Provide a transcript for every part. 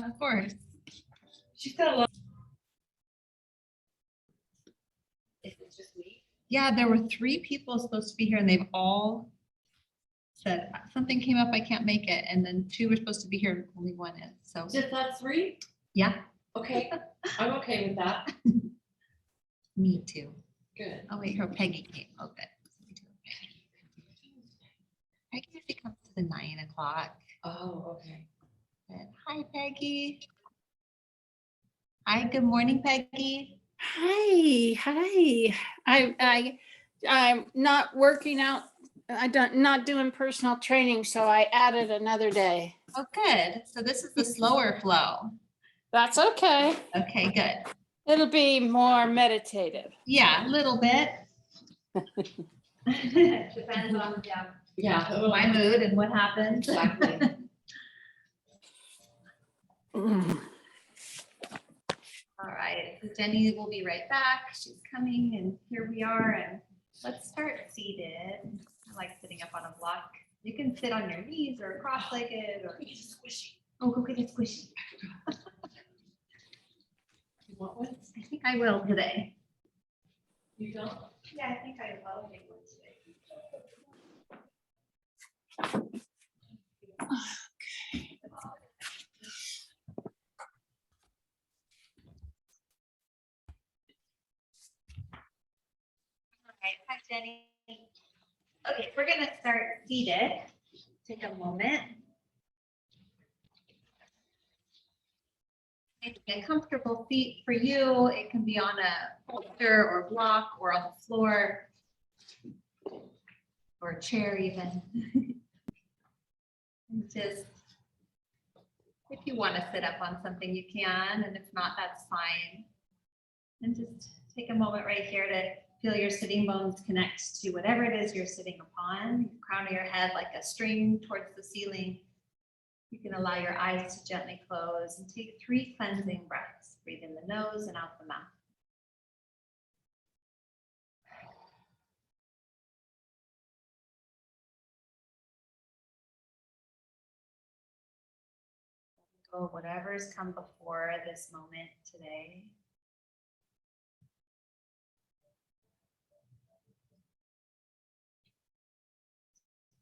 Of course. She's got a lot. Is it just me? Yeah, there were 3 people supposed to be here and they've all said something came up, I can't make it. And then 2 were supposed to be here, and only 1 is. So Just that 3? yeah, Okay, I'm okay with that. me too. Good. Oh wait, her Peggy came. Oh, good. Peggy usually comes to the 9 o'clock. Oh, okay. Good. Hi, Peggy. Hi, good morning, Peggy. Hi. I'm not working out. Not doing personal training, so I added another day. Oh, good. So this is the slower flow. That's okay. Okay, good. It'll be more meditative. Yeah, a little bit. Depends on my mood and what happens. Exactly. All right, so Jenny will be right back. She's coming and here we are, and let's start seated. I like sitting up on a block. You can sit on your knees or cross-legged or squishy. Oh, go get it squishy. You want one? I think I will today. You don't? Yeah, I think I will take one today. All right, hi Jenny. Okay, we're gonna start seated. Take a moment. Make a comfortable seat for you. It can be on a holster or block or on the floor or a chair even. And just, if you want to sit up on something, you can, and if not, that's fine. And just take a moment right here to feel your sitting bones connect to whatever it is you're sitting upon. Crown of your head like a string towards the ceiling. You can allow your eyes to gently close and take 3 cleansing breaths. Breathe in the nose and out the mouth. Go whatever's come before this moment today.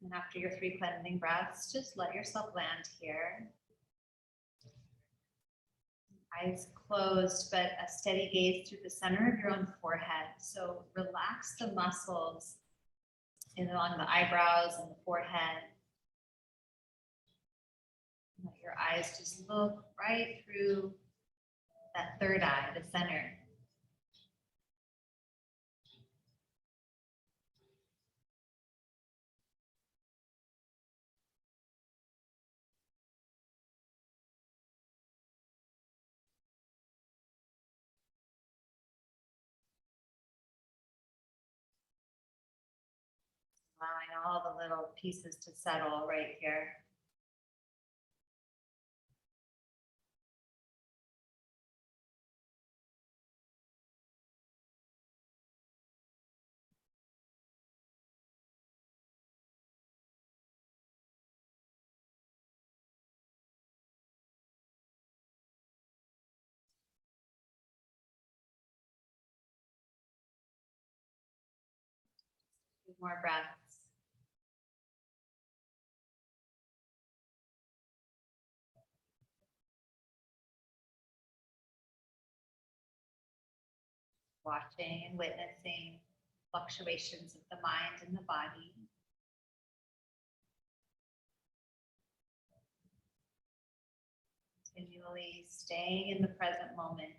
And after your 3 cleansing breaths, just let yourself land here. Eyes closed, but a steady gaze through the center of your own forehead. So relax the muscles along the eyebrows and the forehead. Let your eyes just look right through that 3rd eye, the center. Allowing all the little pieces to settle right here. Few more breaths. Watching and witnessing fluctuations of the mind and the body. Continually staying in the present moment.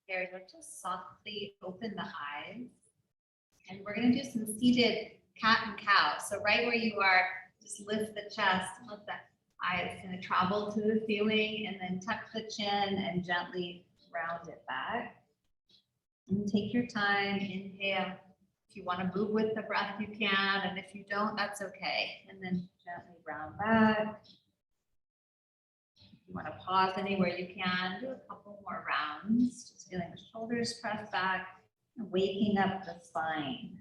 Here, just softly open the eyes. And we're going to do some seated cat and cow. So right where you are, just lift the chest, let the eyes kind of travel to the ceiling, and then tuck the chin and gently round it back. And take your time, inhale. If you want to move with the breath, you can. And if you don't, that's okay. And then gently round back. If You want to pause anywhere you can, do a couple more rounds, just feeling the shoulders press back, and waking up the spine.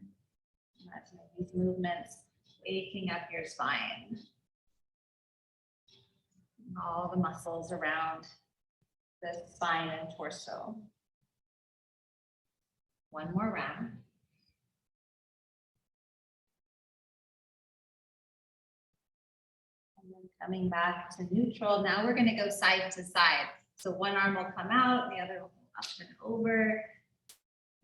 Imagine these movements, waking up your spine. And all the muscles around the spine and torso. One more round. And then coming back to neutral. Now we're going to go side to side. So one arm will come out, the other will go up and over.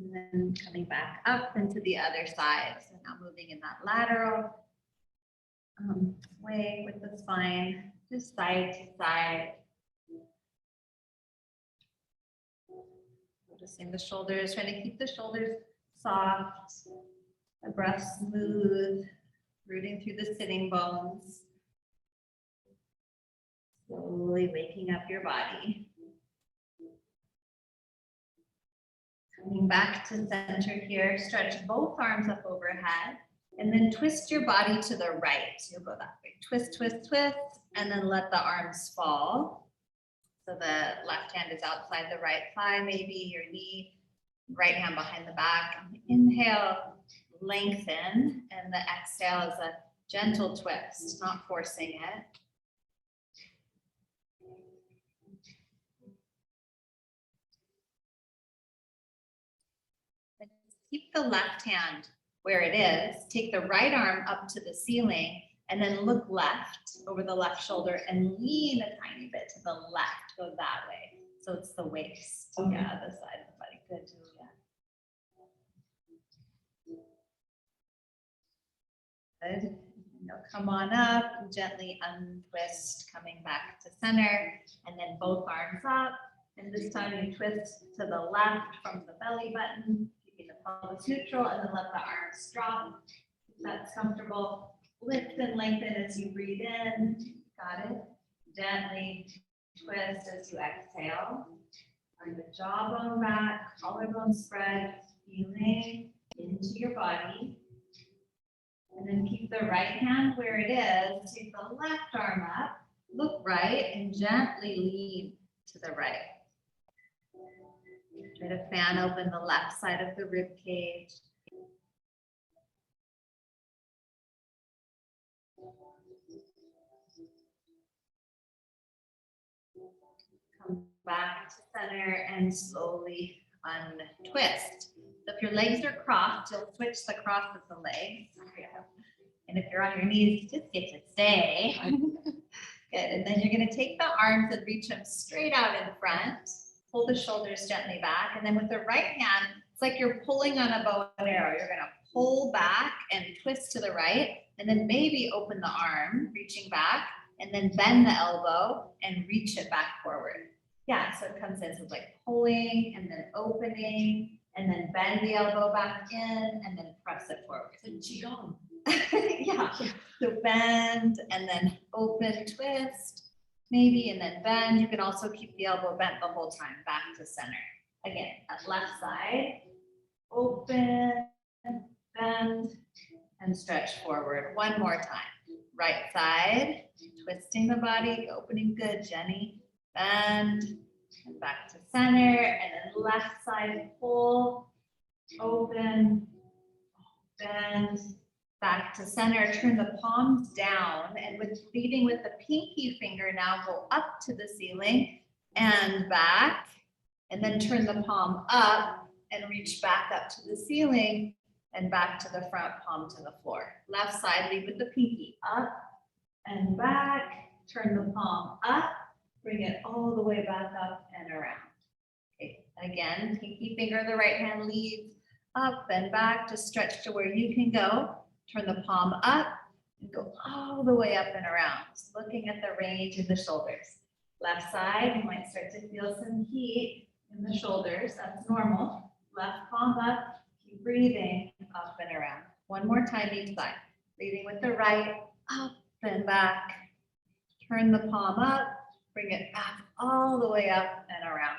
And then coming back up into the other side. So now moving in that lateral way with the spine, just side to side. Noticing the shoulders, trying to keep the shoulders soft, the breath smooth, rooting through the sitting bones. Slowly waking up your body. Coming back to center here, stretch both arms up overhead, and then twist your body to the right. You'll go that way. Twist, twist, twist, and then let the arms fall. So the left hand is outside the right thigh, maybe your knee, right hand behind the back. Inhale, lengthen, and the exhale is a gentle twist, not forcing it. And keep the left hand where it is. Take the right arm up to the ceiling and then look left over the left shoulder and lean a tiny bit to the left. Go that way. So it's the waist. Okay. Yeah, the side of the body. Good, Julia. Good. Now come on up and gently untwist, coming back to center, and then both arms up. And this time you twist to the left from the belly button, keeping the pelvis neutral, and then let the arms drop. If that's comfortable. Lift and lengthen as you breathe in. Got it? Gently twist as you exhale. Bring the jawbone back, collarbone spread, feeling into your body. And then keep the right hand where it is. Take the left arm up, look right, and gently lean to the right. Try to fan open the left side of the rib cage. Come back to center and slowly untwist. So if your legs are crossed, you'll switch the cross of the legs. And if you're on your knees, just get to stay. Good. And then you're going to take the arms and reach them straight out in front. Pull the shoulders gently back. And then with the right hand, it's like you're pulling on a bow and arrow. You're going to pull back and twist to the right. And then maybe open the arm, reaching back. And then bend the elbow and reach it back forward. Yeah, so it comes in. So it's like pulling and then opening. And then bend the elbow back in and then press it forward. So qigong. Yeah, so bend and then open, twist, maybe, and then bend. You can also keep the elbow bent the whole time, back to center. Again, at left side, open, bend, and stretch forward. One more time. Right side, twisting the body, opening good, Jenny. Bend, and back to center, and then left side, pull, open, bend, back to center. Turn the palms down, and with leading with the pinky finger, now go up to the ceiling and back, and then turn the palm up and reach back up to the ceiling and back to the front palm to the floor. Left side, lead with the pinky up and back, turn the palm up, bring it all the way back up and around. Okay, again, pinky finger of the right hand leads up and back to stretch to where you can go. Turn the palm up and go all the way up and around. Just looking at the range of the shoulders. Left side, you might start to feel some heat in the shoulders. That's normal. Left palm up, keep breathing up and around. One more time each side. Leading with the right, up and back. Turn the palm up, bring it back all the way up and around.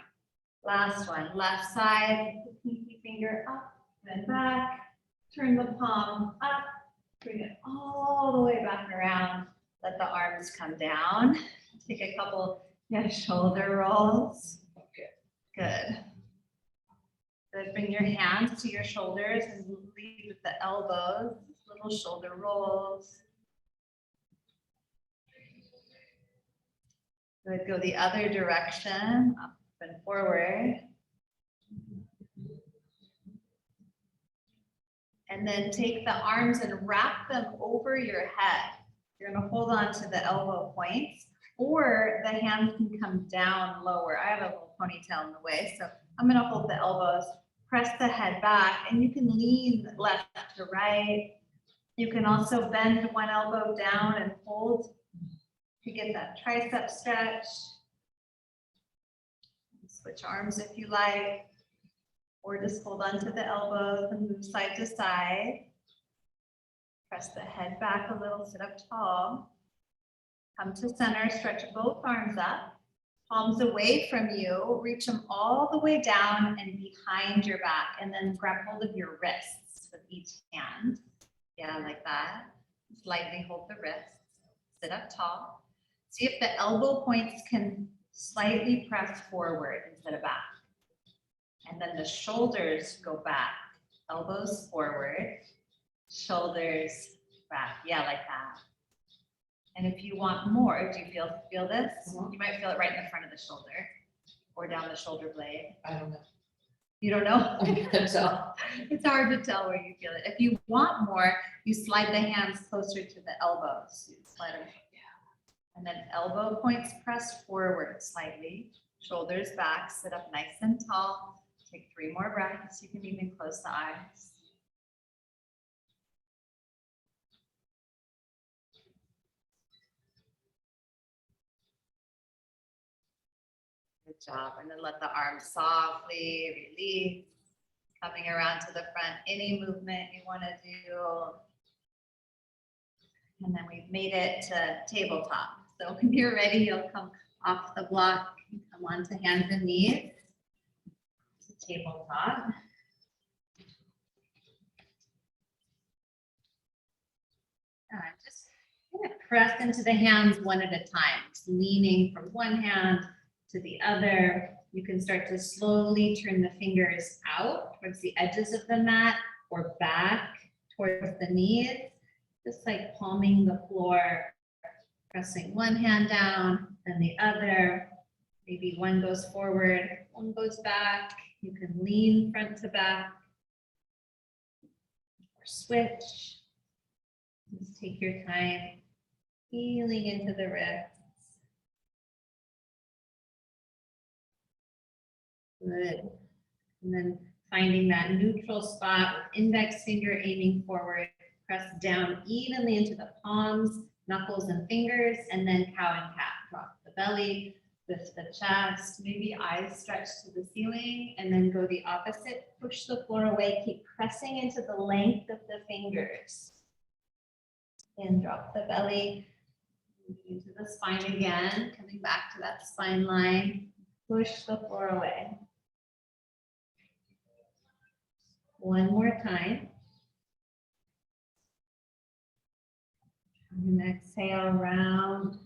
Last one, left side, the pinky finger up and back. Turn the palm up, bring it all the way back around. Let the arms come down. Take a couple Yeah, shoulder rolls. Okay. Good. Good. Bring your hands to your shoulders and lead with the elbows. Little shoulder rolls. Good. Go the other direction, up and forward. And then take the arms and wrap them over your head. You're going to hold on to the elbow points, or the hands can come down lower. I have a little ponytail in the way, so I'm going to hold the elbows, press the head back, and you can lean left to right. You can also bend one elbow down and hold to get that tricep stretch. Switch arms if you like, or just hold on to the elbows and move side to side. Press the head back a little, sit up tall. Come to center, stretch both arms up, palms away from you, reach them all the way down and behind your back, and then grab hold of your wrists with each hand. Yeah, like that. Slightly hold the wrists, sit up tall. See if the elbow points can slightly press forward instead of back. And then the shoulders go back, elbows forward, shoulders back. Yeah, like that. And if you want more, do you feel this? Mhm. You might feel it right in the front of the shoulder or down the shoulder blade. I don't know. You don't know? I can't tell. It's hard to tell where you feel it. If you want more, you slide the hands closer to the elbows. You slide them. And then elbow points press forward slightly, shoulders back, sit up nice and tall. Take 3 more breaths. You can even close the eyes. Good job. And then let the arms softly release, coming around to the front. Any movement you want to do. And then we've made it to tabletop. So when you're ready, you'll come off the block and come onto hands and knees to tabletop. Just kind of press into the hands one at a time, just leaning from one hand to the other. You can start to slowly turn the fingers out towards the edges of the mat or back towards the knees, just like palming the floor, pressing one hand down, then the other. Maybe one goes forward, one goes back. You can lean front to back or switch. Just take your time, feeling into the wrists. Good. And then finding that neutral spot with index finger aiming forward, press down evenly into the palms, knuckles and fingers, and then cow and cat. Drop the belly, lift the chest, maybe eyes stretch to the ceiling, and then go the opposite. Push the floor away, keep pressing into the length of the fingers. And drop the belly into the spine again, coming back to that spine line. Push the floor away. One more time. And exhale, round.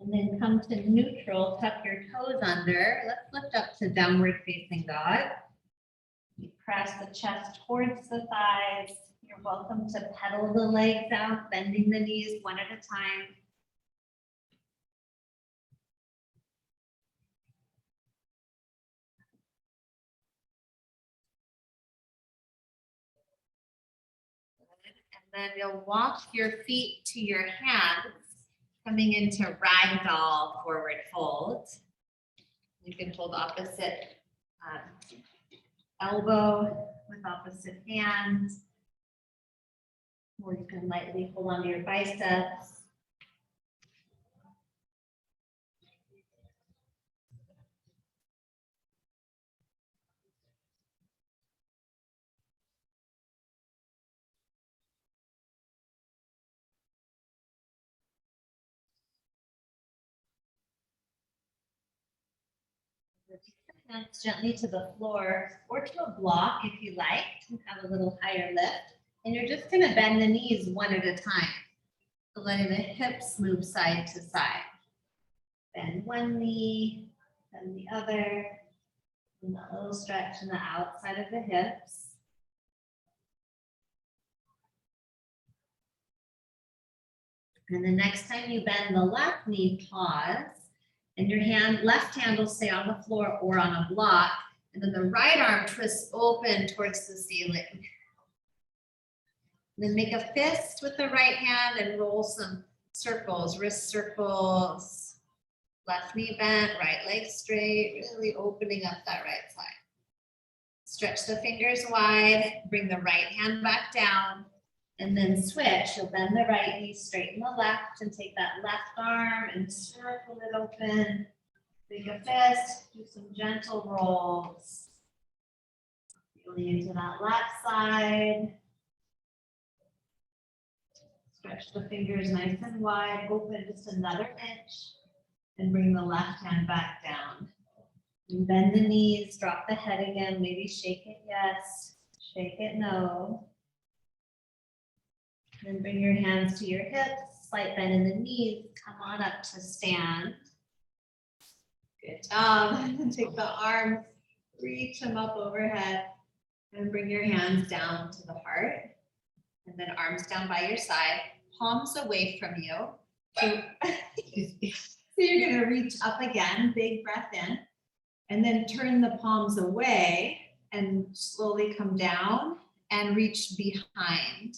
And then come to neutral, tuck your toes under. Let's lift up to downward facing dog. You press the chest towards the thighs. You're welcome to pedal the legs out, bending the knees one at a time. And then you'll walk your feet to your hands, coming into Ragdoll forward fold. You can hold opposite elbow with opposite hand. Or you can lightly hold onto your biceps. Release the hands gently to the floor or to a block if you like to have a little higher lift. And you're just going to bend the knees one at a time. So letting the hips move side to side. Bend one knee, then the other. And that little stretch in the outside of the hips. And the next time you bend the left knee, pause. And your left hand will stay on the floor or on a block. And then the right arm twists open towards the ceiling. And then make a fist with the right hand and roll some circles, wrist circles. Left knee bent, right leg straight, really opening up that right side. Stretch the fingers wide, bring the right hand back down, and then switch. You'll bend the right knee, straighten the left, and take that left arm and circle it open. Make a fist, do some gentle rolls. Feeling into that left side. Stretch the fingers nice and wide, open just another inch. And bring the left hand back down. And bend the knees, drop the head again, maybe shake it yes, shake it no. Then bring your hands to your hips, slight bend in the knees, come on up to stand. Good job. And take the arms, reach them up overhead, and bring your hands down to the heart. And then arms down by your side, palms away from you. So you're going to reach up again, big breath in, and then turn the palms away and slowly come down and reach behind.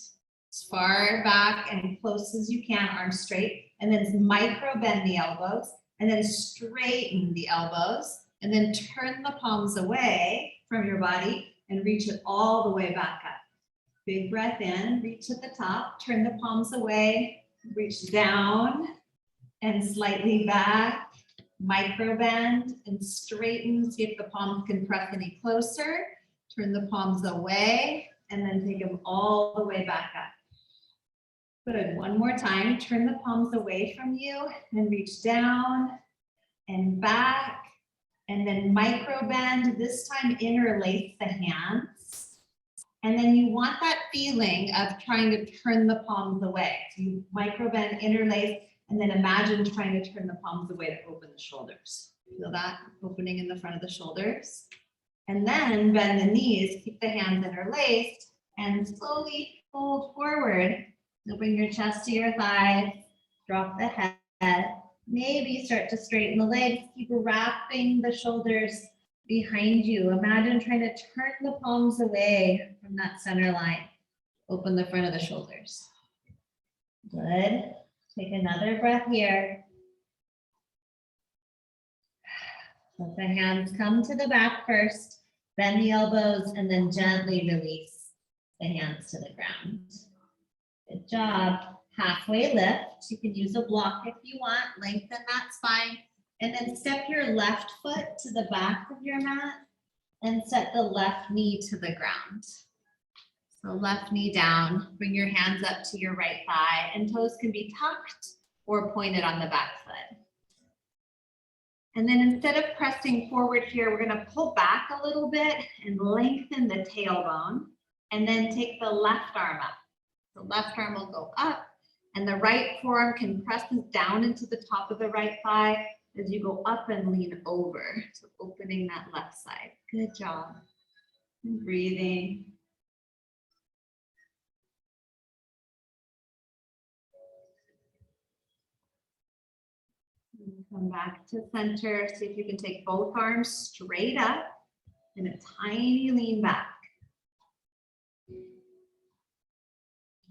As far back and close as you can, arms straight, and then micro bend the elbows, and then straighten the elbows, and then turn the palms away from your body and reach it all the way back up. Big breath in, reach at the top, turn the palms away, reach down, and slightly back, micro bend and straighten. See if the palms can press any closer. Turn the palms away and then take them all the way back up. Good, one more time. Turn the palms away from you and reach down and back. And then micro bend, this time interlace the hands. And then you want that feeling of trying to turn the palms away. So you micro bend, interlace, and then imagine trying to turn the palms away to open the shoulders. Feel that opening in the front of the shoulders. And then bend the knees, keep the hands interlaced, and slowly fold forward. You'll bring your chest to your thighs, drop the head. Maybe start to straighten the legs, keep wrapping the shoulders behind you. Imagine trying to turn the palms away from that center line. Open the front of the shoulders. Good. Take another breath here. Let the hands come to the back first, bend the elbows, and then gently release the hands to the ground. Good job. Halfway lift. You can use a block if you want. Lengthen that spine. And then step your left foot to the back of your mat and set the left knee to the ground. So left knee down, bring your hands up to your right thigh, and toes can be tucked or pointed on the back foot. And then instead of pressing forward here, we're gonna pull back a little bit and lengthen the tailbone, and then take the left arm up. The left arm will go up, and the right forearm can press down into the top of the right thigh as you go up and lean over. So opening that left side. Good job. And breathing. Come back to center. See if you can take both arms straight up and a tiny lean back.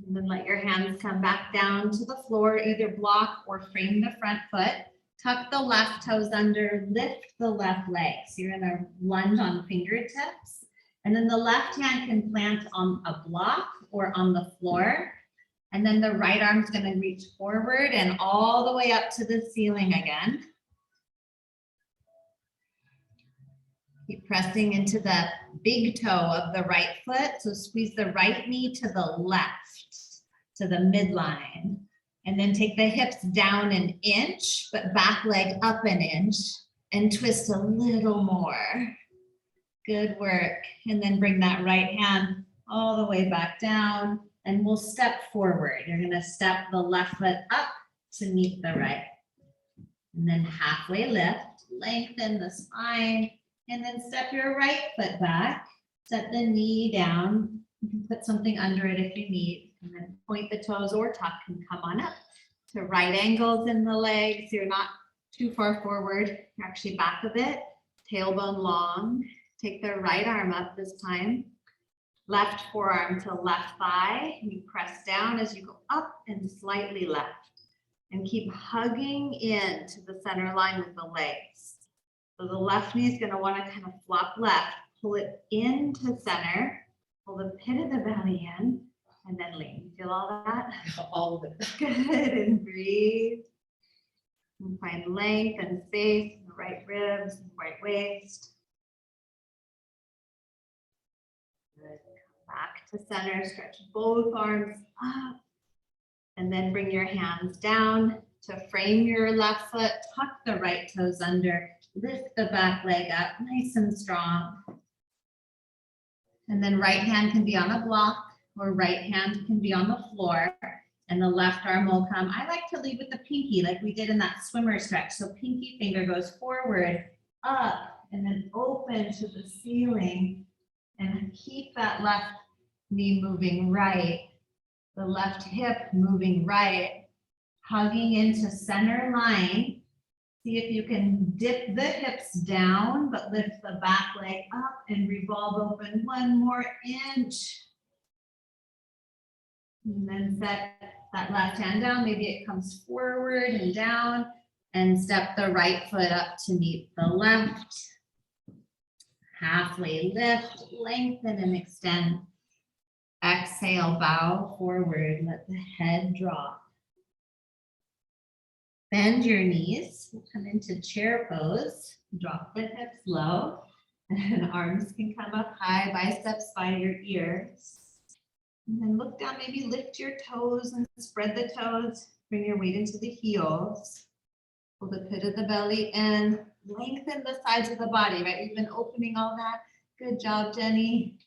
And then let your hands come back down to the floor, either block or frame the front foot. Tuck the left toes under, lift the left leg. So you're in a lunge on fingertips. And then the left hand can plant on a block or on the floor. And then the right arm's going to reach forward and all the way up to the ceiling again. Keep pressing into the big toe of the right foot. So squeeze the right knee to the left, to the midline. And then take the hips down an inch, but back leg up an inch, and twist a little more. Good work. And then bring that right hand all the way back down. and we'll step forward. You're gonna step the left foot up to meet the right. And then halfway lift, lengthen the spine, and then step your right foot back, set the knee down. You can put something under it if you need, and then point the toes or tuck and come on up to right angles in the legs. You're not too far forward, you're actually back a bit, tailbone long. Take the right arm up this time. Left forearm to left thigh. You press down as you go up and slightly left. And keep hugging in to the center line with the legs. So the left knee is going to want to kind of flop left, pull it into center, pull the pit of the belly in, and then lean. Feel all that? All of it. Good, and breathe. And find length and space in the right ribs and right waist. Good. Come back to center, stretch both arms up. And then bring your hands down to frame your left foot, tuck the right toes under, lift the back leg up, nice and strong. And then right hand can be on a block or right hand can be on the floor and the left arm will come. I like to lead with the pinky like we did in that swimmer stretch. So pinky finger goes forward, up, and then open to the ceiling and keep that left knee moving right. The left hip moving right, hugging into center line. See if you can dip the hips down, but lift the back leg up and revolve open one more inch. And then set that left hand down. Maybe it comes forward and down and step the right foot up to meet the left. Halfway lift, lengthen and extend. Exhale, bow forward, let the head drop. Bend your knees, come into chair pose, drop the hips low, and arms can come up high, biceps by your ears. And then look down, maybe lift your toes and spread the toes, bring your weight into the heels. Pull the pit of the belly in, lengthen the sides of the body, right? We've been opening all that. Good job, Jenny.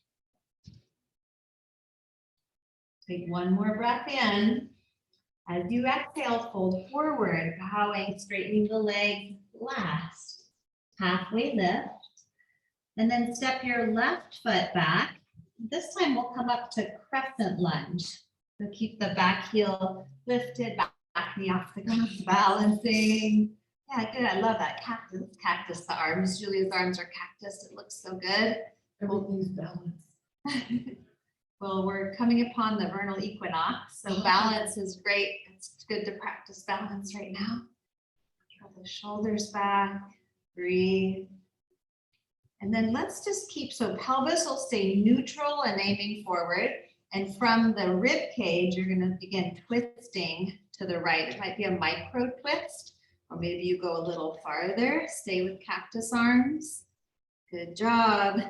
Take one more breath in. As you exhale, fold forward, bowing, straightening the legs last. Halfway lift. And then step your left foot back. This time we'll come up to crescent lunge. So keep the back heel lifted, back knee off the ground, balancing. Yeah, good. I love that. Cactus, the arms. Julia's arms are cactus. It looks so good. Everything's balanced. Well, we're coming upon the vernal equinox, so balance is great. It's good to practice balance right now. Draw the shoulders back, breathe. And then let's just keep, so pelvis will stay neutral and aiming forward. And from the rib cage, you're going to begin twisting to the right. It might be a micro twist, or maybe you go a little farther. Stay with cactus arms. Good job.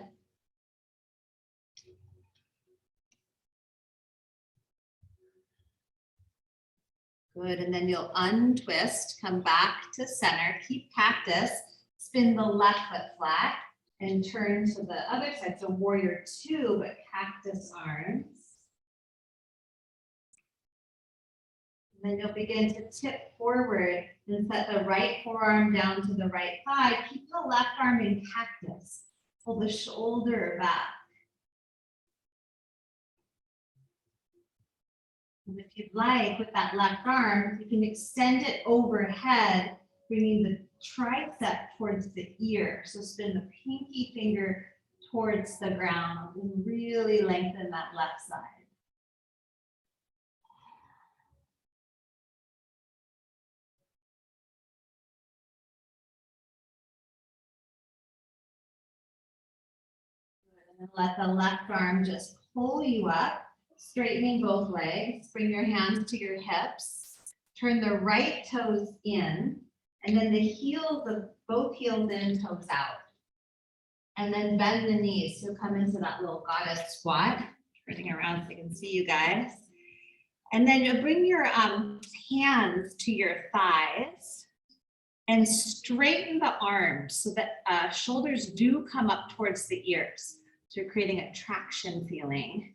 Good, and then you'll untwist, come back to center, keep cactus, spin the left foot flat, and turn to the other side. So warrior two, but cactus arms. And then you'll begin to tip forward and set the right forearm down to the right thigh. Keep the left arm in cactus. Pull the shoulder back. And if you'd like, with that left arm, you can extend it overhead, bringing the tricep towards the ear. So spin the pinky finger towards the ground and really lengthen that left side. And then let the left arm just pull you up. Straightening both legs, bring your hands to your hips, turn the right toes in, and then the heels of both heels in, toes out. And then bend the knees, so come into that little goddess squat, turning around so I can see you guys. And then you'll bring your hands to your thighs and straighten the arms so that shoulders do come up towards the ears. So you're creating a traction feeling.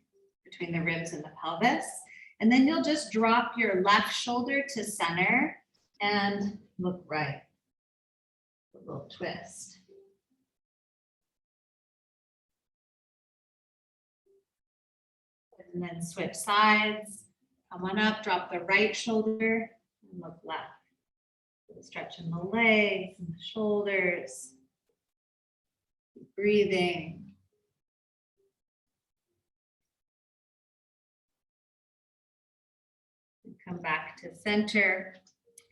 between the ribs and the pelvis. And then you'll just drop your left shoulder to center and look right. A little twist. And then switch sides. Come on up, drop the right shoulder and look left. Stretching the legs and the shoulders. Keep breathing. And come back to center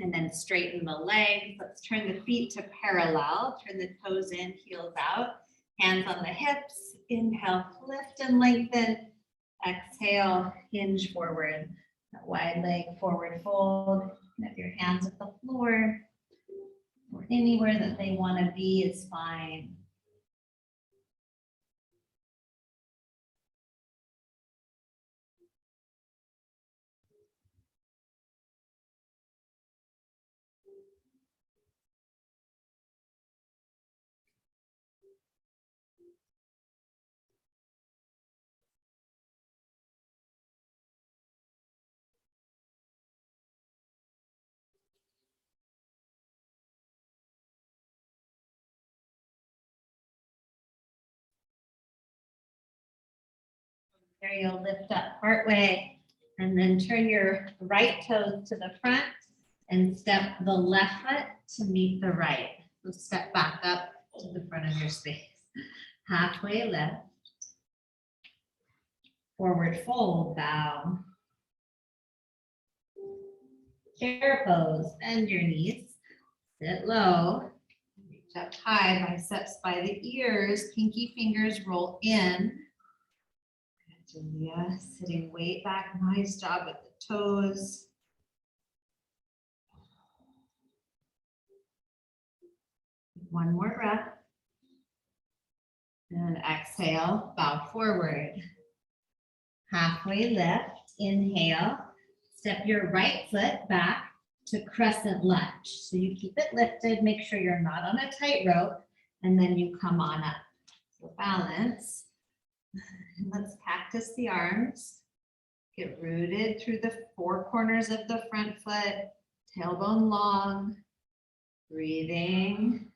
and then straighten the legs. Let's turn the feet to parallel. Turn the toes in, heels out. Hands on the hips. Inhale, lift and lengthen. Exhale, hinge forward. That wide leg forward fold. Have your hands at the floor or anywhere that they want to be is fine. There you'll lift up partway and then turn your right toes to the front and step the left foot to meet the right. So step back up to the front of your space. Halfway lift. Forward fold, bow. Chair pose, bend your knees. Sit low. Reach up high, biceps by the ears. Pinky fingers roll in. Julia, sitting weight back. Nice job with the toes. One more breath. And exhale, bow forward. Halfway lift, inhale. Step your right foot back to crescent lunge. So you keep it lifted, make sure you're not on a tightrope, and then you come on up. So balance. Let's cactus the arms. Get rooted through the four corners of the front foot, tailbone long. Breathing.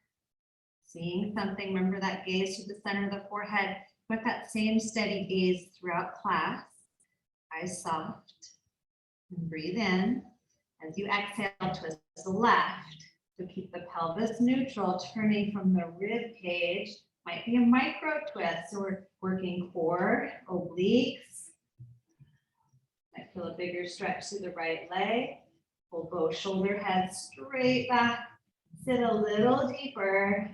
Seeing something, remember that gaze to the center of the forehead. Put that same steady gaze throughout class. Eyes soft. And breathe in. As you exhale, twist to the left. So keep the pelvis neutral, turning from the rib cage. Might be a micro twist. So we're working core, obliques. Might feel a bigger stretch through the right leg. Pull both shoulder heads straight back. Sit a little deeper.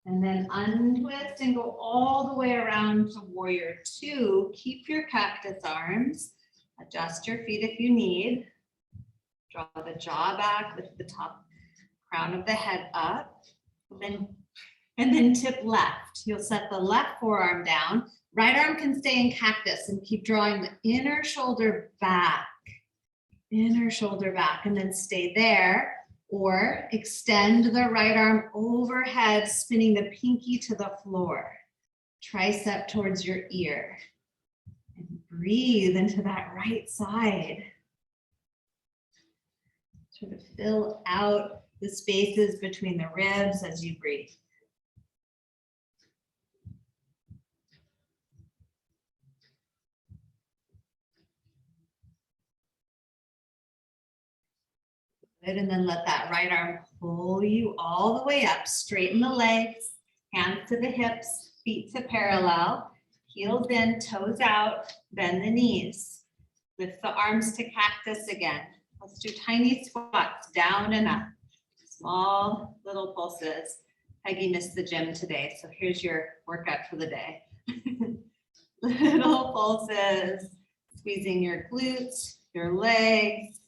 And then untwist and go all the way around to warrior two. Keep your cactus arms. Adjust your feet if you need. Draw the jaw back, lift the top crown of the head up. And then tip left. You'll set the left forearm down. Right arm can stay in cactus and keep drawing the inner shoulder back. Inner shoulder back, and then stay there. Or extend the right arm overhead, spinning the pinky to the floor. Tricep towards your ear. And breathe into that right side. Sort of fill out the spaces between the ribs as you breathe. Good, and then let that right arm pull you all the way up. Straighten the legs, hands to the hips, feet to parallel, heels in, toes out, bend the knees. Lift the arms to cactus again. Let's do tiny squats, down and up. Small little pulses. Peggy missed the gym today, so here's your workout for the day. Little pulses, squeezing your glutes, your legs.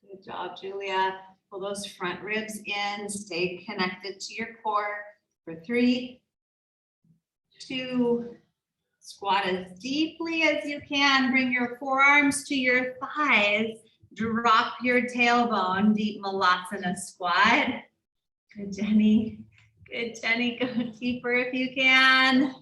Good job, Julia. Pull those front ribs in. Stay connected to your core for 3, 2, squat as deeply as you can. Bring your forearms to your thighs. Drop your tailbone. Deep Malasana squat. Good, Jenny. Good, Jenny. Go deeper if you can.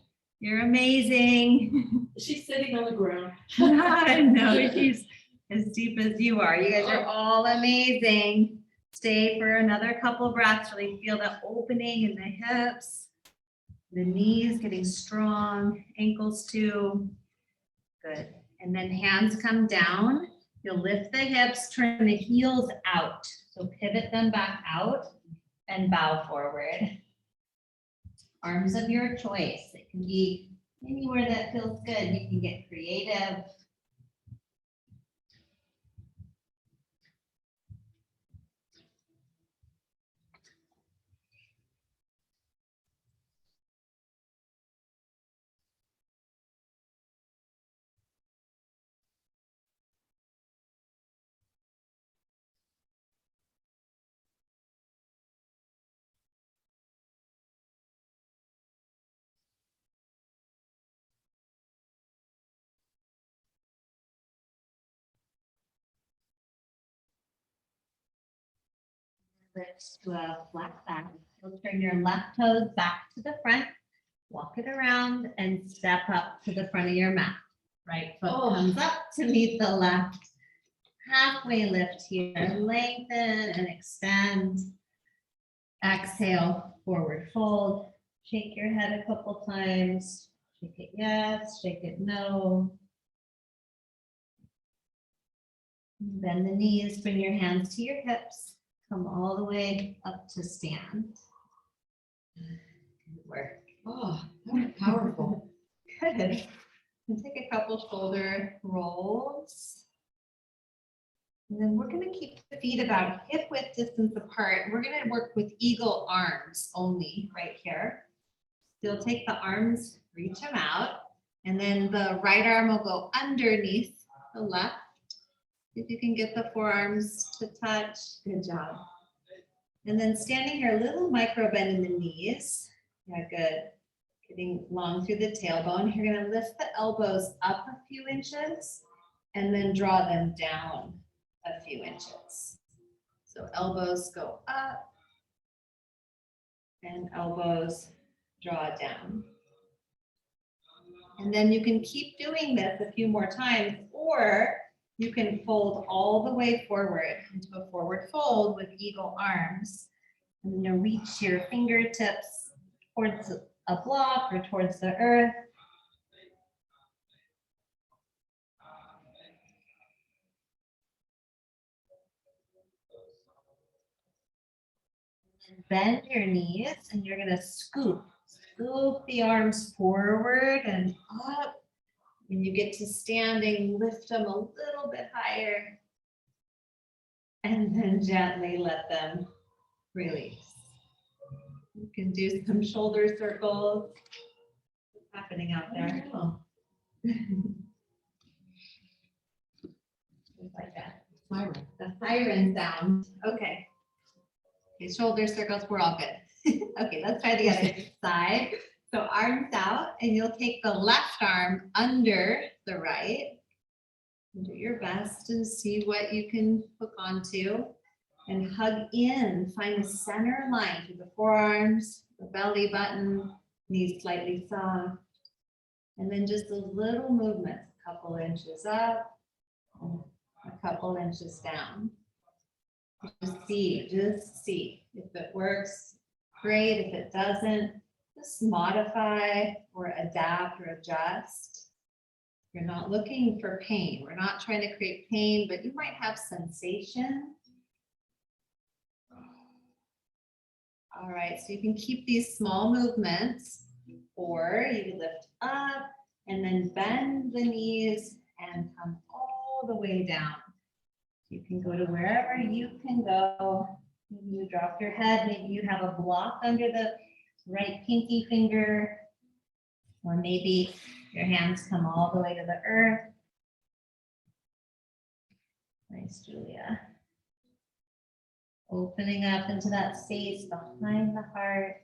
You're amazing. She's sitting on the ground. I know she's as deep as you are. You guys are all amazing. Stay for another couple breaths. Really feel the opening in the hips, the knees getting strong, ankles too. Good. And then hands come down. You'll lift the hips, turn the heels out. So pivot them back out and bow forward. Arms of your choice. It can be anywhere that feels good. You can get creative. Lift to a flat back. You'll turn your left toes back to the front, walk it around and step up to the front of your mat. Right foot comes up to meet the left. Halfway lift here, lengthen and extend. Exhale, forward fold. Shake your head a couple times. Shake it yes, shake it no. Bend the knees, bring your hands to your hips. Come all the way up to stand. Good work. Oh, that was powerful. Good. And take a couple shoulder rolls. And then we're going to keep the feet about hip width distance apart. We're going to work with eagle arms only right here. You'll take the arms, reach them out, and then the right arm will go underneath the left. If you can get the forearms to touch, good job. And then standing here, a little micro bend in the knees. Yeah, good. Getting long through the tailbone. You're going to lift the elbows up a few inches and then draw them down a few inches. So elbows go up and elbows draw down. And then you can keep doing this a few more times, or you can fold all the way forward into a forward fold with eagle arms. And then reach your fingertips towards a block or towards the earth. Bend your knees and you're going to scoop the arms forward and up. When you get to standing, lift them a little bit higher and then gently let them release. You can do some shoulder circles. What's happening out there? Oh, Just like that. siren. The siren sound. Okay. Okay, shoulder circles, we're all good. Okay, let's try the other side. So arms out, and you'll take the left arm under the right. And do your best and see what you can hook onto. And hug in, find the center line through the forearms, the belly button, knees slightly soft. And then just a little movement, a couple inches up, a couple inches down. Just see. If it works, great. If it doesn't, just modify or adapt or adjust. You're not looking for pain. We're not trying to create pain, but you might have sensation. All right, so you can keep these small movements, or you can lift up and then bend the knees and come all the way down. You can go to wherever you can go. Maybe you drop your head, maybe you have a block under the right pinky finger, or maybe your hands come all the way to the earth. Nice, Julia. Opening up into that space behind the heart.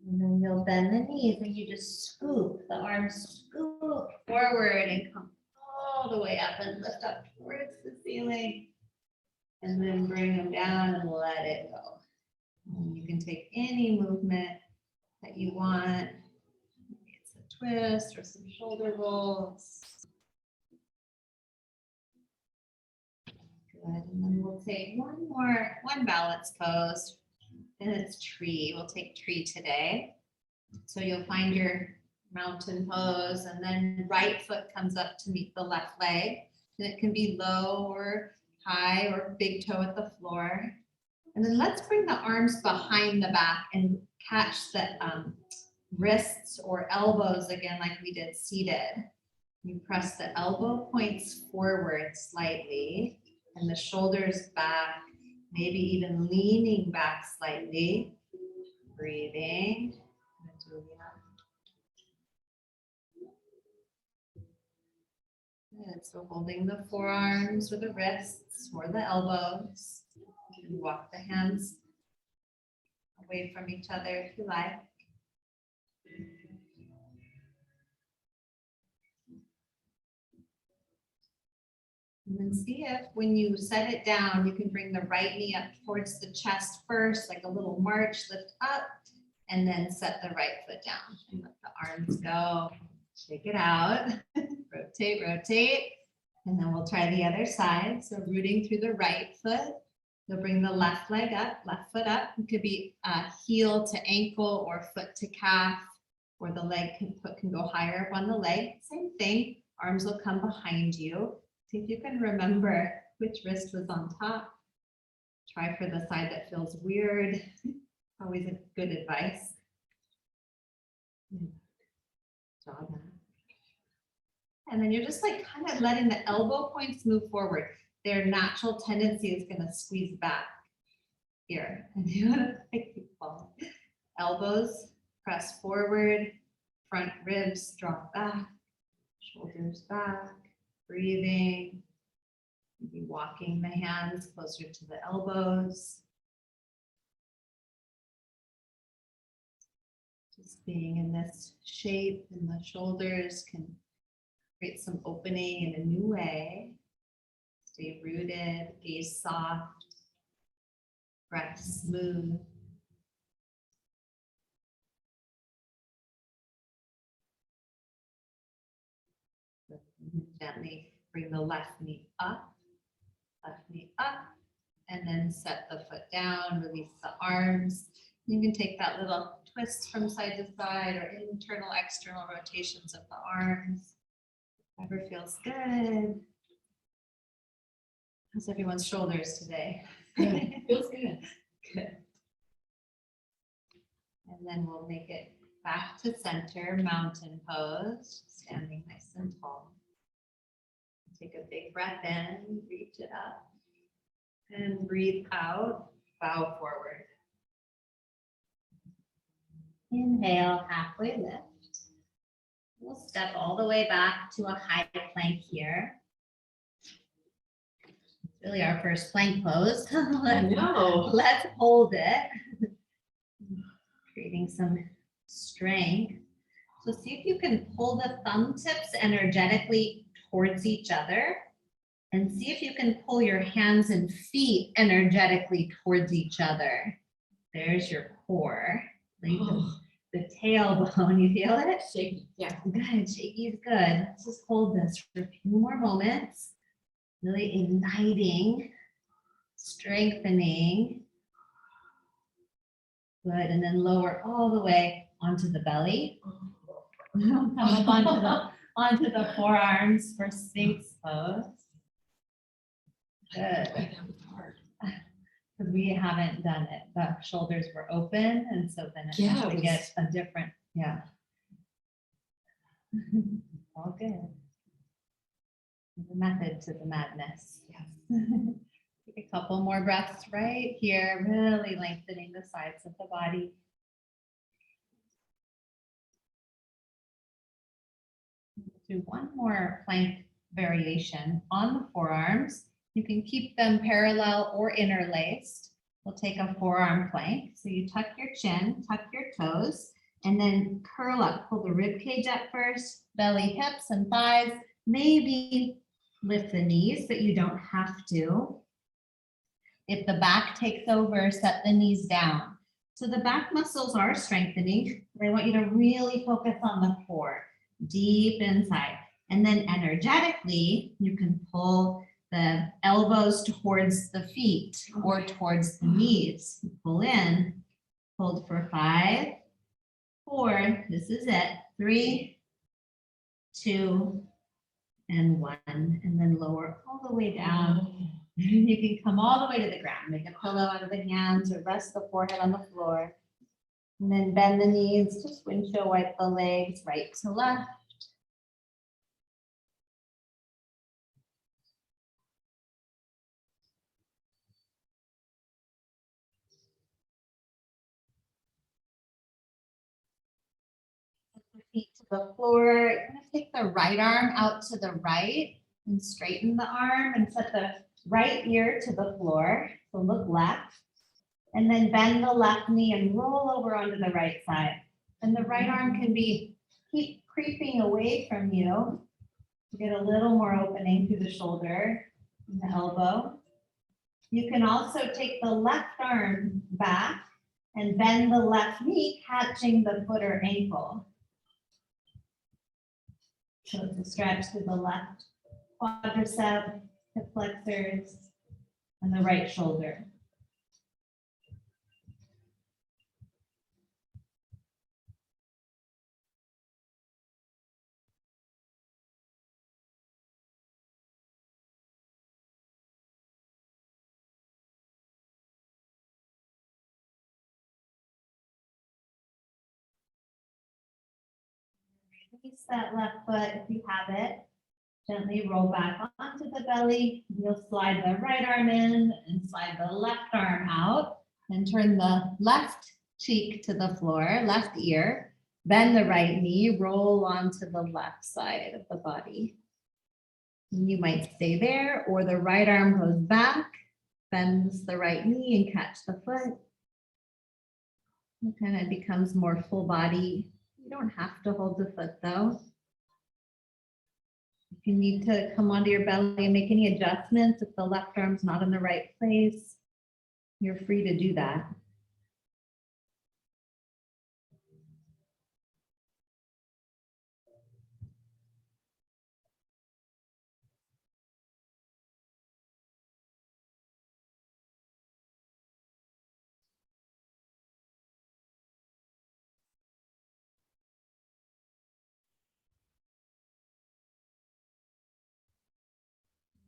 And then you'll bend the knees and you just scoop, the arms scoop forward and come all the way up and lift up towards the ceiling. And then bring them down and let it go. And you can take any movement that you want. Maybe it's a twist or some shoulder rolls. Good, and then we'll take one balance pose, and it's tree. We'll take tree today. So you'll find your mountain pose, and then right foot comes up to meet the left leg. And it can be low or high or big toe at the floor. And then let's bring the arms behind the back and catch the wrists or elbows again like we did seated. You press the elbow points forward slightly and the shoulders back, maybe even leaning back slightly. Breathing. Good. So holding the forearms or the wrists or the elbows. And walk the hands away from each other if you like. And then see if when you set it down, you can bring the right knee up towards the chest first, like a little march, lift up, and then set the right foot down and let the arms go. Shake it out, rotate, rotate. And then we'll try the other side. So rooting through the right foot, you'll bring the left leg up, left foot up. It could be heel to ankle or foot to calf, or the foot can go higher up on the leg. Same thing, arms will come behind you. See if you can remember which wrist was on top. Try for the side that feels weird. Always a good advice. Draw that. And then you're just like kind of letting the elbow points move forward. Their natural tendency is going to squeeze back here. And you want to keep falling. Elbows press forward, front ribs draw back, shoulders back, breathing. Maybe walking the hands closer to the elbows. Just being in this shape in the shoulders can create some opening in a new way. Stay rooted, gaze soft, breath smooth. Gently bring the left knee up, and then set the foot down, release the arms. You can take that little twist from side to side or internal, external rotations of the arms. Whatever feels good. How's everyone's shoulders today? Good. Feels good. Good. And then we'll make it back to center, mountain pose, standing nice and tall. Take a big breath in, reach it up, and breathe out, bow forward. Inhale, halfway lift. We'll step all the way back to a high plank here. It's really our first plank pose. I know. Let's hold it. Creating some strength. So see if you can pull the thumb tips energetically towards each other, and see if you can pull your hands and feet energetically towards each other. There's your core. The tailbone, you feel it? Shaky. Yeah. Good, shaky is good. Let's just hold this for a few more moments. Really igniting, strengthening. Good, and then lower all the way onto the belly. Come up onto the forearms for Sphinx pose. Good. Because we haven't done it. The shoulders were open, and so then it has to get a different, all good. There's a method to the madness. Yes. Take a couple more breaths right here, really lengthening the sides of the body. Do one more plank variation on the forearms. You can keep them parallel or interlaced. We'll take a forearm plank. So you tuck your chin, tuck your toes, and then curl up. Pull the rib cage up first, belly, hips, and thighs. Maybe lift the knees, but you don't have to. If the back takes over, set the knees down. So the back muscles are strengthening. I want you to really focus on the core, deep inside. And then energetically, you can pull the elbows towards the feet or towards the knees. Pull in, hold for 5, 4, this is it, 3, 2, and 1, and then lower all the way down. You can come all the way to the ground, make a pillow out of the hands or rest the forehead on the floor. And then bend the knees, just windshield wipe the legs right to left. Feet to the floor. You're going to take the right arm out to the right and straighten the arm and set the right ear to the floor. So look left. And then bend the left knee and roll over onto the right side. And the right arm can keep creeping away from you to get a little more opening through the shoulder and the elbow. You can also take the left arm back and bend the left knee, catching the foot or ankle. So it's a stretch to the left quadricep, hip flexors, and the right shoulder. Release that left foot if you have it. Gently roll back onto the belly. You'll slide the right arm in and slide the left arm out and turn the left cheek to the floor, left ear. Bend the right knee, roll onto the left side of the body. And you might stay there, or the right arm goes back, bends the right knee and catch the foot. It kind of becomes more full body. You don't have to hold the foot though. If you need to come onto your belly and make any adjustments, if the left arm's not in the right place, you're free to do that.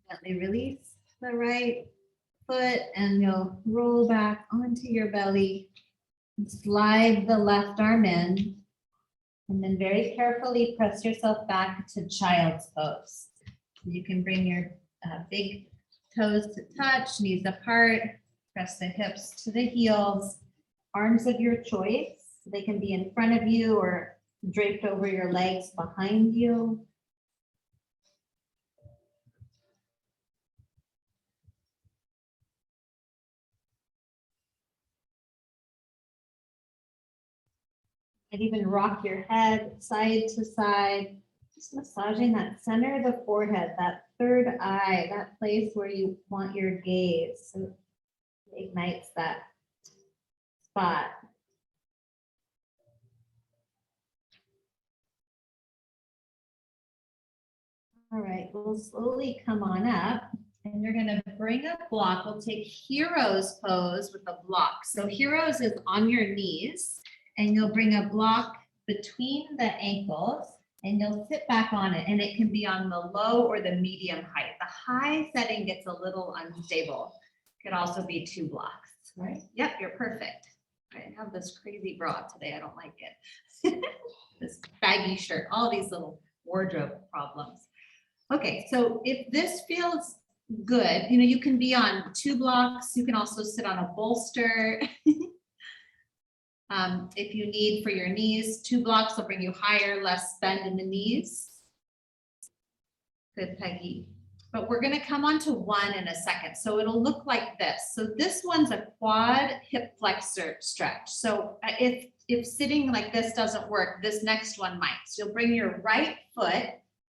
Gently release the right foot and you'll roll back onto your belly and slide the left arm in. And then very carefully press yourself back to child's pose. You can bring your big toes to touch, knees apart, press the hips to the heels, arms of your choice. They can be in front of you or draped over your legs behind you. And even rock your head side to side, just massaging that center of the forehead, that third eye, that place where you want your gaze. So it ignites that spot. All right, we'll slowly come on up and you're gonna bring a block. We'll take hero's pose with a block. So hero's is on your knees and you'll bring a block between the ankles and you'll sit back on it, and it can be on the low or the medium height. The high setting gets a little unstable. Could also be 2 blocks, right? Yep, you're perfect. I have this crazy bra today. I don't like it. This baggy shirt, all these little wardrobe problems. Okay, so if this feels good, you can be on 2 blocks. You can also sit on a bolster. If you need for your knees, 2 blocks will bring you higher, less bend in the knees. Good, Peggy. But we're gonna come on to 1 in a second. So it'll look like this. So this one's a quad hip flexor stretch. So if sitting like this doesn't work, this next one might. So you'll bring your right foot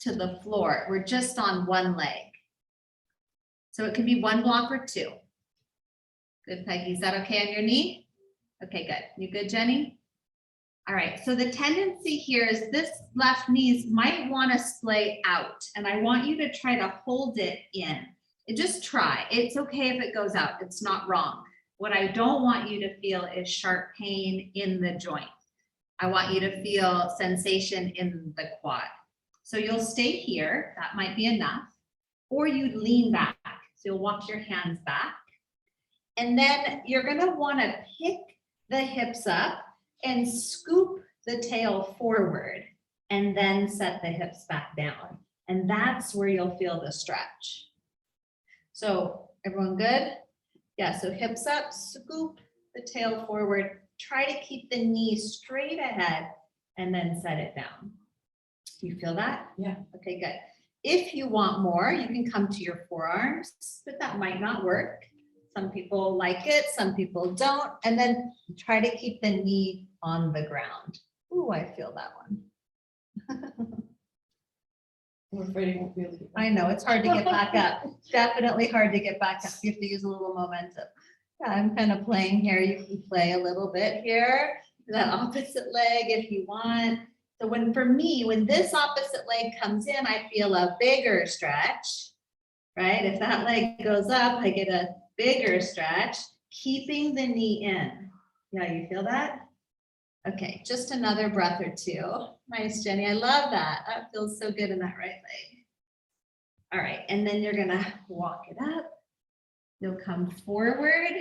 to the floor. We're just on 1 leg. So it can be 1 block or 2. Good, Peggy. Is that okay on your knee? Okay, good. You good, Jenny? All right, so the tendency here is this left knee might want to splay out, and I want you to try to hold it in. Just try. It's okay if it goes out. It's not wrong. What I don't want you to feel is sharp pain in the joint. I want you to feel sensation in the quad. So you'll stay here. That might be enough. Or you lean back. So you'll walk your hands back. And then you're going to want to pick the hips up and scoop the tail forward and then set the hips back down. And that's where you'll feel the stretch. So everyone good? Yeah, so hips up, scoop the tail forward. Try to keep the knee straight ahead and then set it down. You feel that? Yeah. Okay, good. If you want more, you can come to your forearms, but that might not work. Some people like it, some people don't. And then try to keep the knee on the ground. Ooh, I feel that one. I'm afraid it won't be able to. I know, it's hard to get back up. Definitely hard to get back up. You have to use a little momentum. Yeah, I'm kind of playing here. You can play a little bit here. The opposite leg if you want. So for me, when this opposite leg comes in, I feel a bigger stretch, right? If that leg goes up, I get a bigger stretch, keeping the knee in. Yeah, you feel that? Okay, just another breath or two. Nice, Jenny. I love that. That feels so good in that right leg. All right, and then you're gonna walk it up. You'll come forward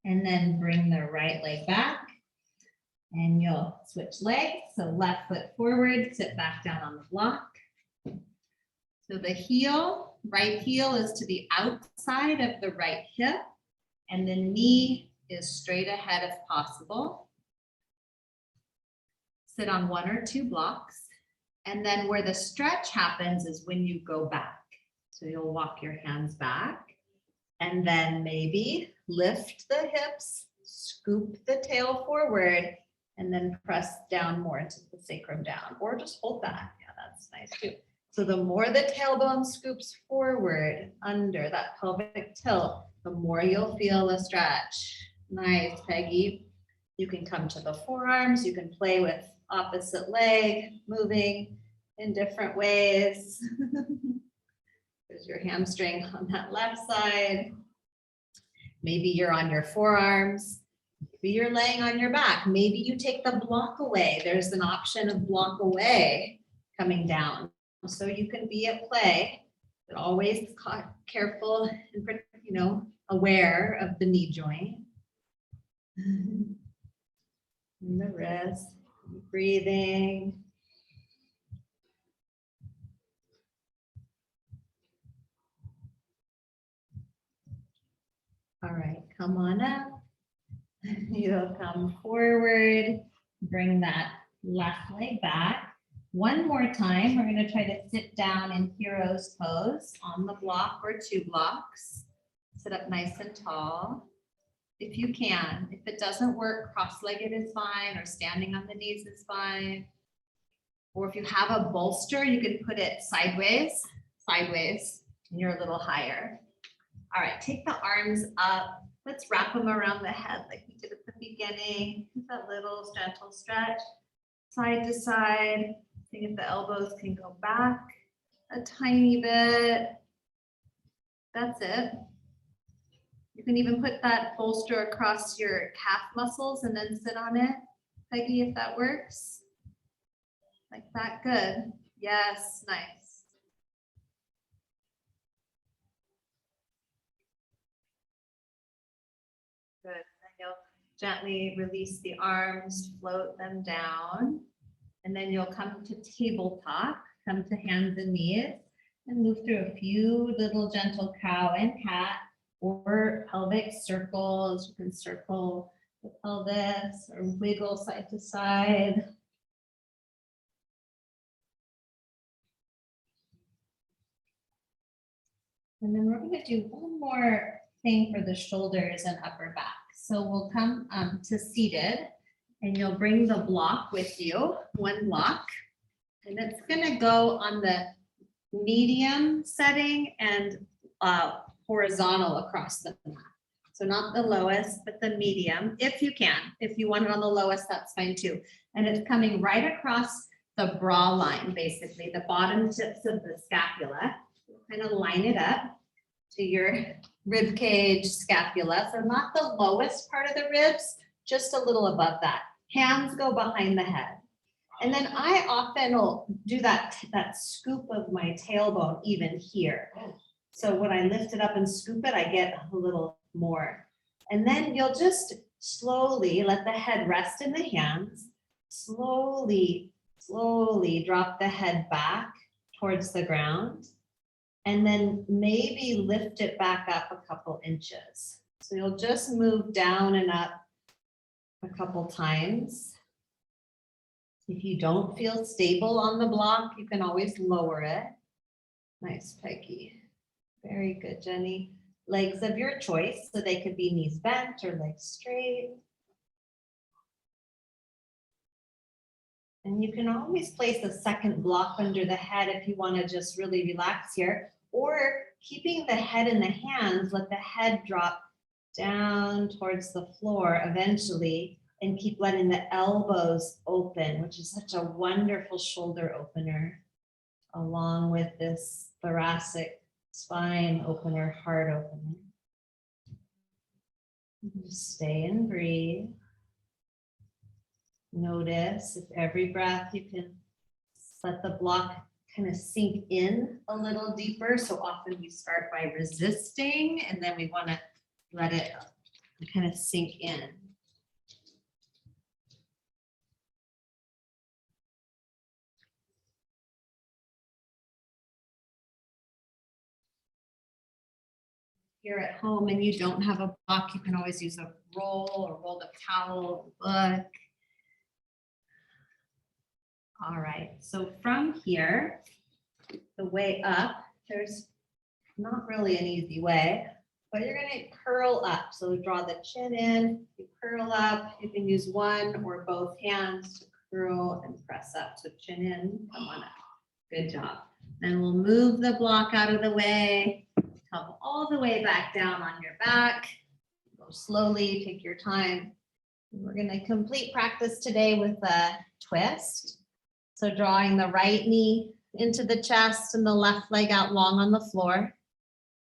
and then bring the right leg back. And you'll switch legs. So left foot forward, sit back down on the block. So the heel, right heel is to the outside of the right hip. And the knee is straight ahead if possible. Sit on 1 or 2 blocks. And then where the stretch happens is when you go back. So you'll walk your hands back and then maybe lift the hips, scoop the tail forward, and then press down more into the sacrum down, or just hold that. Yeah, that's nice too. So the more the tailbone scoops forward under that pelvic tilt, the more you'll feel a stretch. Nice, Peggy. You can come to the forearms. You can play with opposite leg, moving in different ways. There's your hamstring on that left side. Maybe you're on your forearms. Maybe you're laying on your back. Maybe you take the block away. There's an option of block away coming down. So you can be at play, but always careful and aware of the knee joint. And the wrist, breathing. All right, come on up. You'll come forward, bring that left leg back. One more time, we're going to try to sit down in hero's pose on the block or 2 blocks. Sit up nice and tall if you can. If it doesn't work, cross-legged is fine, or standing on the knees is fine. Or if you have a bolster, you can put it sideways, and you're a little higher. All right, take the arms up. Let's wrap them around the head like we did at the beginning. That little gentle stretch, side to side. See if the elbows can go back a tiny bit. That's it. You can even put that bolster across your calf muscles and then sit on it, Peggy, if that works. Like that, good. Yes, nice. Good. Then you'll gently release the arms, float them down, and then you'll come to tabletop, come to hands and knees, and move through a few little gentle cow and cat or pelvic circles. You can circle the pelvis or wiggle side to side. And then we're going to do one more thing for the shoulders and upper back. So we'll come to seated, and you'll bring the block with you, 1 block, and it's going to go on the medium setting and horizontal across the mat. So not the lowest, but the medium, if you can. If you want it on the lowest, that's fine too. And it's coming right across the bra line, basically, the bottom tips of the scapula. Kind of line it up to your rib cage scapula. So not the lowest part of the ribs, just a little above that. Hands go behind the head. And then I often will do that scoop of my tailbone even here. So when I lift it up and scoop it, I get a little more. And then you'll just slowly let the head rest in the hands. Slowly drop the head back towards the ground. And then maybe lift it back up a couple inches. So you'll just move down and up a couple times. If you don't feel stable on the block, you can always lower it. Nice, Peggy. Very good, Jenny. Legs of your choice, so they could be knees bent or legs straight. And you can always place a second block under the head if you want to just really relax here, or keeping the head in the hands, let the head drop down towards the floor eventually, and keep letting the elbows open, which is such a wonderful shoulder opener, along with this thoracic spine opener, heart opener. Just stay and breathe. Notice if every breath you can let the block kind of sink in a little deeper. So often we start by resisting and then we want to let it kind of sink in. You're at home and you don't have a block, you can always use a roll or rolled up towel, book. All right, so from here, the way up, there's not really an easy way, but you're gonna curl up. So draw the chin in, you curl up, you can use one or both hands to curl and press up. So chin in, come on up, good job. Then we'll move the block out of the way, come all the way back down on your back. Go slowly, take your time. We're gonna complete practice today with a twist. So drawing the right knee into the chest and the left leg out long on the floor.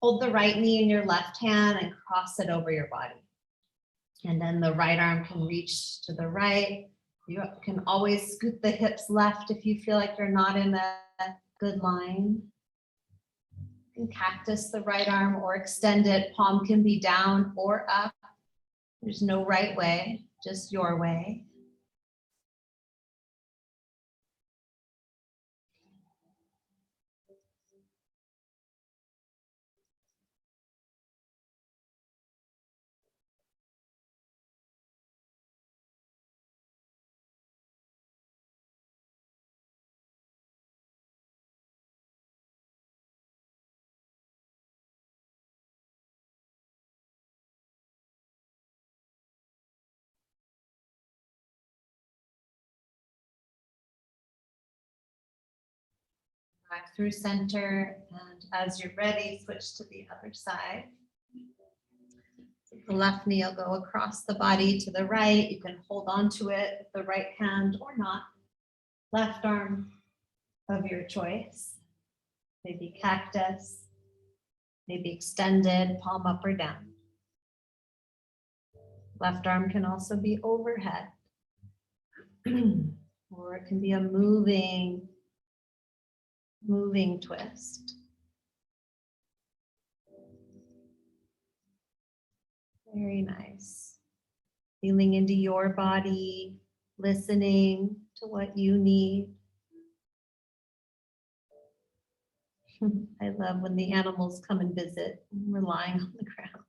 Hold the right knee in your left hand and cross it over your body. And then the right arm can reach to the right. You can always scoot the hips left if you feel like you're not in a good line. You can cactus the right arm or extend it. Palm can be down or up. There's no right way, just your way. Back through center, and as you're ready, switch to the other side. The left knee will go across the body to the right. You can hold on to it with the right hand or not. Left arm of your choice. Maybe cactus, maybe extended, palm up or down. Left arm can also be overhead. Or it can be a moving twist. Very nice. Feeling into your body, listening to what you need. I love when the animals come and visit, we're lying on the ground.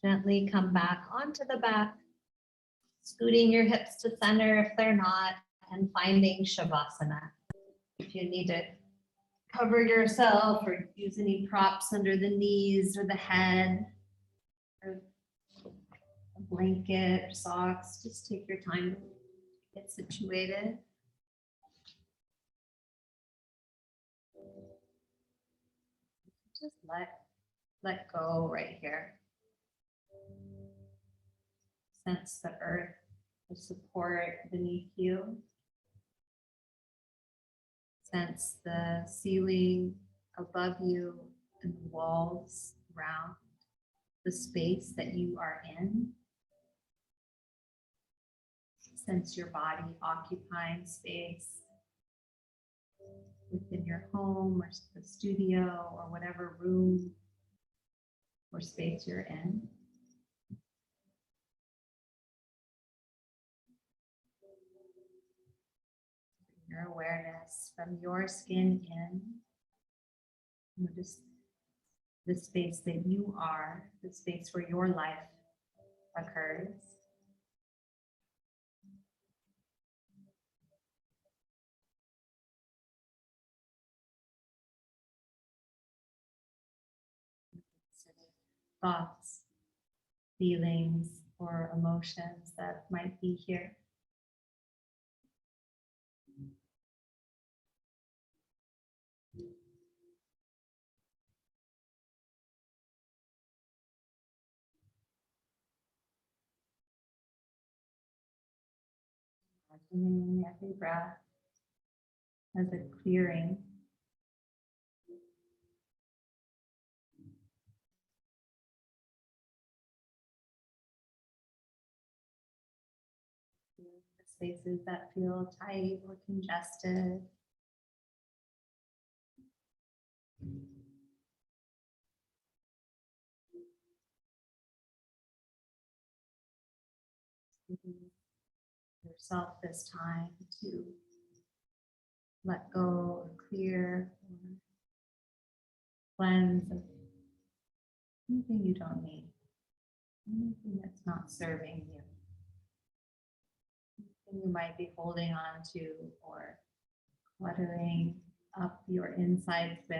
Gently come back onto the back, scooting your hips to center if they're not, and finding Shavasana. If you need to cover yourself or use any props under the knees or the head, or a blanket or socks, just take your time to get situated. Just let go right here. Sense the earth, the support beneath you. Sense the ceiling above you and the walls around the space that you are in. Sense your body occupying space within your home or the studio or whatever room or space you're in. Your awareness from your skin in. Notice the space that you are, the space where your life occurs. Thoughts, feelings, or emotions that might be here. Imagining every breath as a clearing. The spaces that feel tight or congested. Giving yourself this time to let go or clear or cleanse of anything you don't need, anything that's not serving you, anything you might be holding on to or cluttering up your insides with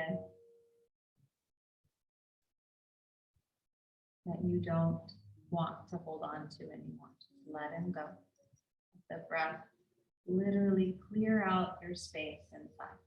that you don't want to hold on to anymore. Just let him go. Let the breath literally clear out your space inside.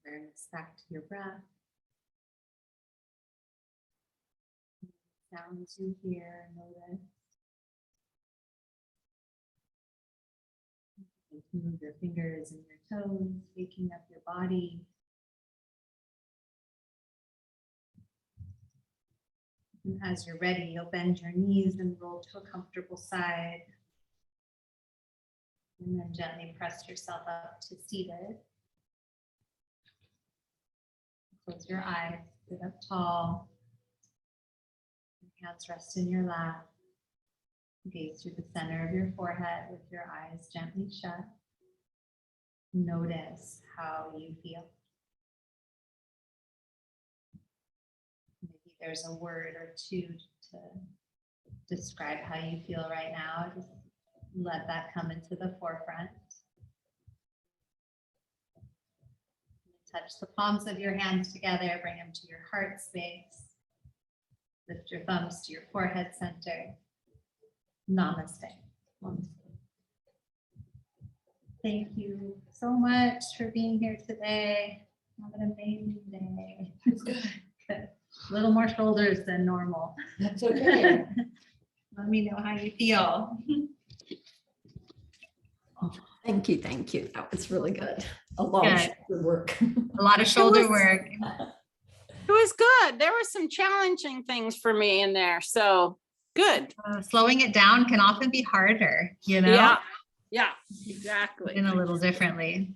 Awareness back to your breath. Sounds you hear, notice. You can move your fingers and your toes, waking up your body. And as you're ready, you'll bend your knees and roll to a comfortable side. And then gently press yourself up to seated. Close your eyes, sit up tall. Your hands rest in your lap. Gaze through the center of your forehead with your eyes gently shut. Notice how you feel. Maybe there's a word or two to describe how you feel right now. Just let that come into the forefront. Touch the palms of your hands together, bring them to your heart space. Lift your thumbs to your forehead center. Namaste. Thank you so much for being here today. Have an amazing day. Good. A little more shoulders than normal. That's okay. Let me know how you feel. Thank you. Thank you. That was really good. A lot of Good. shoulder work. A lot of shoulder was- work. It was good. There were some challenging things for me in there. So good. Slowing it down can often be harder, you know? Yeah. Yeah, exactly. In a little differently.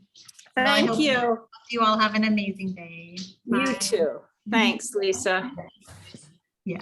Well, I Thank hope you. you all have an amazing day. You Bye. too. Thanks, Lisa. Yeah.